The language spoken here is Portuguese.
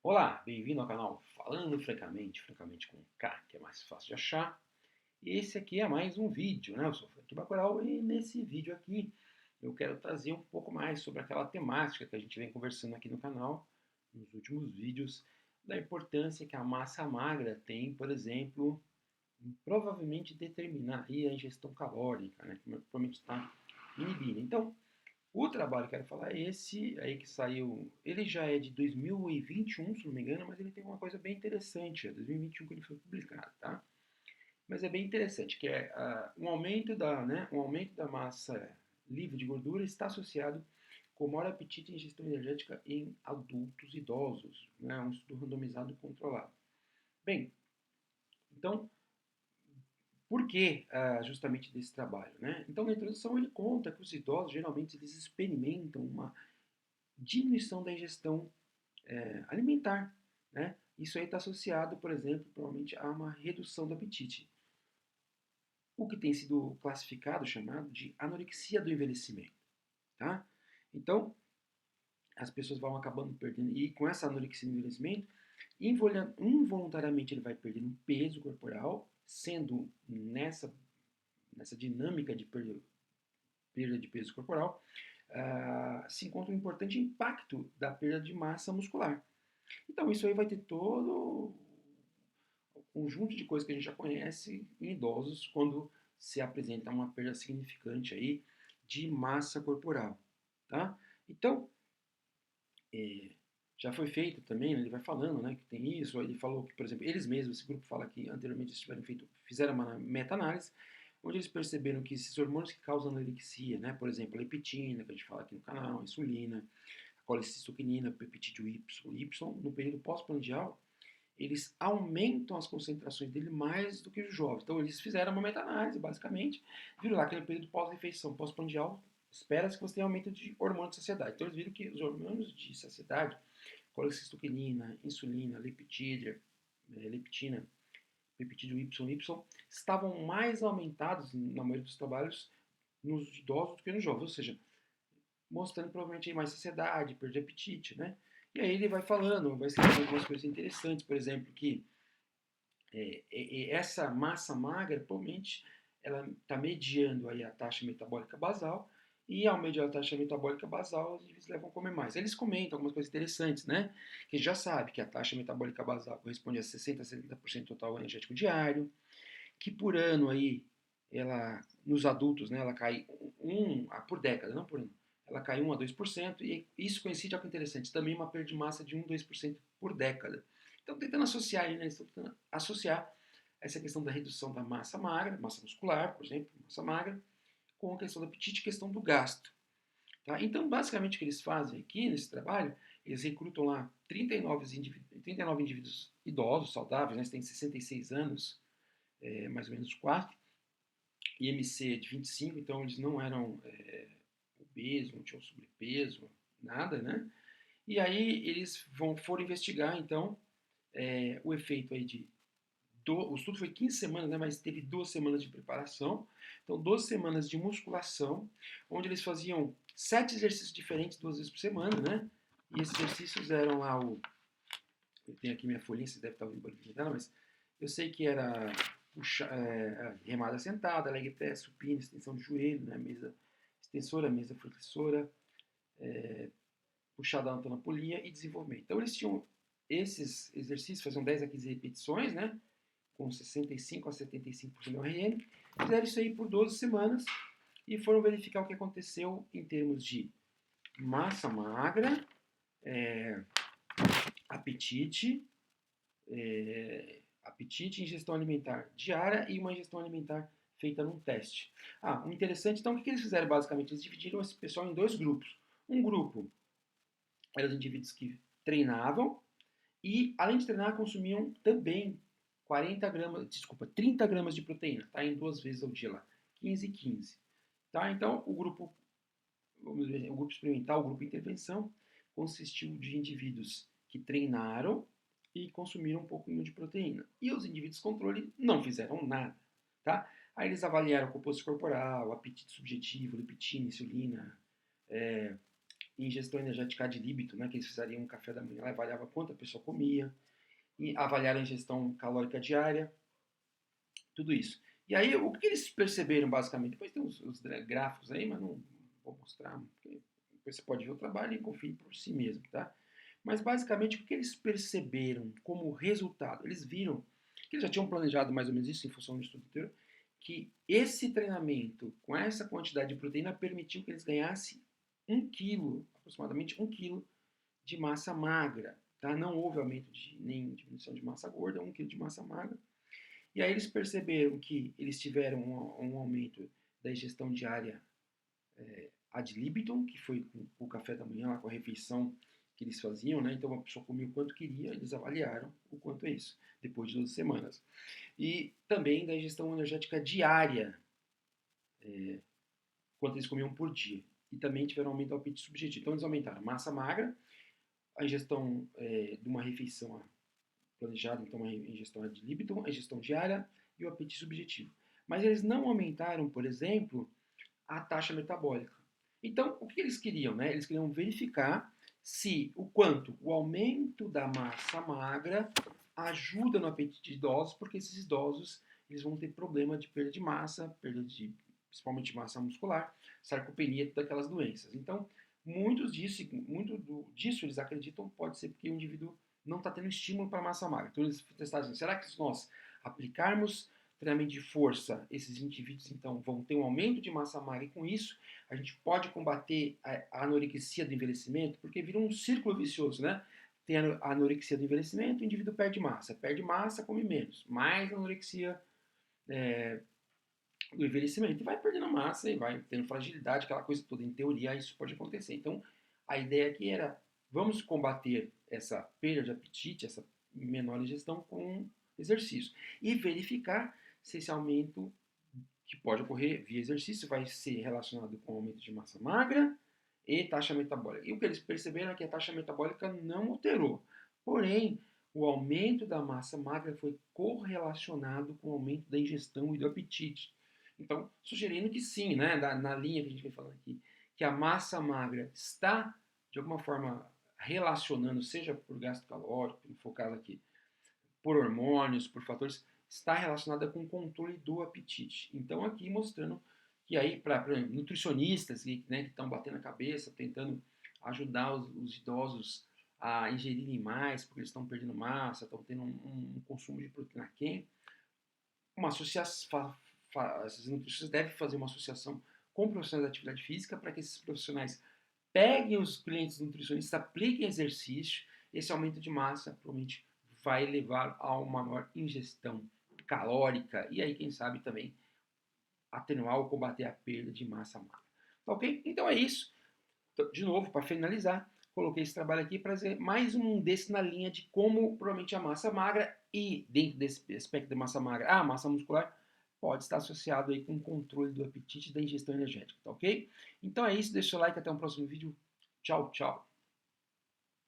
Olá, bem-vindo ao canal Falando Francamente com K, que é mais fácil de achar. E esse aqui é mais um vídeo, né? Eu sou o Frank Bacurau e nesse vídeo aqui eu quero trazer um pouco mais sobre aquela temática que a gente vem conversando aqui no canal, nos últimos vídeos, da importância que a massa magra tem, por exemplo, em provavelmente determinar aí a ingestão calórica, né? Que provavelmente está inibindo. Então, o trabalho que eu quero falar é esse aí que saiu. Ele já é de 2021, se não me engano, mas ele tem uma coisa bem interessante. É 2021 que ele foi publicado, tá? Mas é bem interessante, que é um aumento da massa livre de gordura está associado com maior apetite e ingestão energética em adultos idosos, né? Um estudo randomizado e controlado. Bem, então, por que justamente desse trabalho, né? Então, na introdução ele conta que os idosos geralmente eles experimentam uma diminuição da ingestão alimentar. Né? Isso aí está associado, por exemplo, provavelmente a uma redução do apetite. O que tem sido classificado, chamado de anorexia do envelhecimento. Tá? Então, as pessoas vão acabando perdendo, e com essa anorexia do envelhecimento, involuntariamente ele vai perdendo peso corporal, sendo nessa dinâmica de perda de peso corporal, se encontra um importante impacto da perda de massa muscular. Então, isso aí vai ter todo o conjunto de coisas que a gente já conhece em idosos quando se apresenta uma perda significante aí de massa corporal, tá? Então, é, já foi feito também, né, ele vai falando, né, que tem isso, ele falou que, por exemplo, eles mesmos, esse grupo fala que anteriormente fizeram uma meta-análise, onde eles perceberam que esses hormônios que causam anorexia, né, por exemplo, a leptina, que a gente fala aqui no canal, a insulina, a colecistoquinina, peptídeo Y, no período pós-prandial, eles aumentam as concentrações dele mais do que os jovens. Então, eles fizeram uma meta-análise, basicamente, viram lá que no período pós-refeição, pós-prandial, espera-se que você tenha aumento de hormônio de saciedade. Então, eles viram que os hormônios de saciedade, colecistoquinina, insulina, leptina, peptídeo Y, estavam mais aumentados, na maioria dos trabalhos, nos idosos do que nos jovens. Ou seja, mostrando provavelmente mais saciedade, perder apetite, né? E aí ele vai falando, vai escrevendo algumas coisas interessantes, por exemplo, que essa massa magra, provavelmente, ela está mediando aí a taxa metabólica basal, e ao mediar a taxa metabólica basal, eles levam a comer mais. Eles comentam algumas coisas interessantes, né? Que já sabe que a taxa metabólica basal corresponde a 60 a 70% do total energético diário, que por ano aí, ela, nos adultos, né, ela cai por década, não por ano, ela cai 1 a 2%, e isso coincide com o interessante, também uma perda de massa de 1 a 2% por década. Então, tentando associar aí, né, tentando associar essa questão da redução da massa magra, massa muscular, por exemplo, massa magra, com a questão do apetite e questão do gasto. Tá? Então, basicamente, o que eles fazem aqui nesse trabalho, eles recrutam lá 39 indivíduos idosos, saudáveis, né, têm 66 anos, mais ou menos 4, IMC de 25, então eles não eram obesos, não tinham sobrepeso, nada, né? E aí eles foram investigar, então, o efeito aí o estudo foi 15 semanas, né, mas teve 2 semanas de preparação. Então, 12 semanas de musculação, onde eles faziam 7 exercícios diferentes 2 vezes por semana, né? E esses exercícios eram lá eu tenho aqui minha folhinha, você deve estar ouvindo barulho dela, mas eu sei que era remada sentada, leg press, supino, extensão de joelho, né, mesa extensora, mesa flexora, puxada na tonapolia e desenvolvimento. Então eles tinham esses exercícios, faziam 10 a 15 repetições, né, com 65 a 75% do RM, fizeram isso aí por 12 semanas e foram verificar o que aconteceu em termos de massa magra, apetite, apetite, ingestão alimentar diária e uma ingestão alimentar feita num teste. Um interessante, então, o que eles fizeram basicamente? Eles dividiram esse pessoal em 2 grupos. Um grupo eram os indivíduos que treinavam e, além de treinar, consumiam também 30 gramas de proteína, tá? Em 2 vezes ao dia lá, 15 e 15. Tá? Então, o grupo experimental, o grupo intervenção, consistiu de indivíduos que treinaram e consumiram um pouquinho de proteína. E os indivíduos controle não fizeram nada. Tá? Aí eles avaliaram o composto corporal, apetite subjetivo, leptina, insulina, ingestão energética ad libitum, né, que eles fizeriam um café da manhã, avaliava quanto a pessoa comia, e avaliaram a ingestão calórica diária, tudo isso. E aí, o que eles perceberam, basicamente? Depois tem os gráficos aí, mas não vou mostrar, porque depois você pode ver o trabalho e conferir por si mesmo, tá? Mas, basicamente, o que eles perceberam como resultado? Eles viram, que eles já tinham planejado mais ou menos isso em função do estudo inteiro, que esse treinamento, com essa quantidade de proteína, permitiu que eles ganhassem 1 quilo, aproximadamente 1 quilo de massa magra, tá? Não houve aumento nem diminuição de massa gorda, 1 quilo de massa magra. E aí eles perceberam que eles tiveram um aumento da ingestão diária ad libitum, que foi com o café da manhã, lá, com a refeição que eles faziam, né? Então a pessoa comia o quanto queria, eles avaliaram o quanto é isso, depois de 12 semanas. E também da ingestão energética diária, quanto eles comiam por dia. E também tiveram aumento do apetite subjetivo. Então eles aumentaram a massa magra, a ingestão de uma refeição planejada, então a ingestão ad libitum, a ingestão diária e o apetite subjetivo. Mas eles não aumentaram, por exemplo, a taxa metabólica. Então, o que eles queriam? Né? Eles queriam verificar se o quanto o aumento da massa magra ajuda no apetite de idosos, porque esses idosos eles vão ter problema de perda de massa, perda de principalmente massa muscular, sarcopenia, daquelas doenças. Então, muito disso eles acreditam pode ser porque o indivíduo não está tendo estímulo para a massa magra. Então eles testaram assim, será que se nós aplicarmos treinamento de força, esses indivíduos então vão ter um aumento de massa magra e com isso a gente pode combater a anorexia do envelhecimento, porque vira um círculo vicioso, né? Tem a anorexia do envelhecimento, o indivíduo perde massa, come menos, mais anorexia do envelhecimento, e vai perdendo massa e vai tendo fragilidade, aquela coisa toda. Em teoria, isso pode acontecer. Então, a ideia aqui era, vamos combater essa perda de apetite, essa menor ingestão com exercício. E verificar se esse aumento, que pode ocorrer via exercício, vai ser relacionado com aumento de massa magra e taxa metabólica. E o que eles perceberam é que a taxa metabólica não alterou. Porém, o aumento da massa magra foi correlacionado com o aumento da ingestão e do apetite. Então, sugerindo que sim, né, na linha que a gente vem falando aqui, que a massa magra está, de alguma forma, relacionando, seja por gasto calórico, focado aqui, por hormônios, por fatores, está relacionada com o controle do apetite. Então, aqui mostrando que aí, para nutricionistas né, que estão batendo a cabeça, tentando ajudar os idosos a ingerirem mais, porque eles estão perdendo massa, estão tendo um consumo de proteína aquém, uma associação, esses nutricionistas devem fazer uma associação com profissionais de atividade física para que esses profissionais peguem os clientes nutricionistas, apliquem exercício, esse aumento de massa provavelmente vai levar a uma maior ingestão calórica e aí, quem sabe, também atenuar ou combater a perda de massa magra. Tá ok? Então é isso. De novo, para finalizar, coloquei esse trabalho aqui para fazer mais um desse na linha de como provavelmente a massa magra e dentro desse aspecto de massa magra, a massa muscular pode estar associado aí com o controle do apetite e da ingestão energética, tá ok? Então é isso, deixa o like, até o próximo vídeo. Tchau, tchau.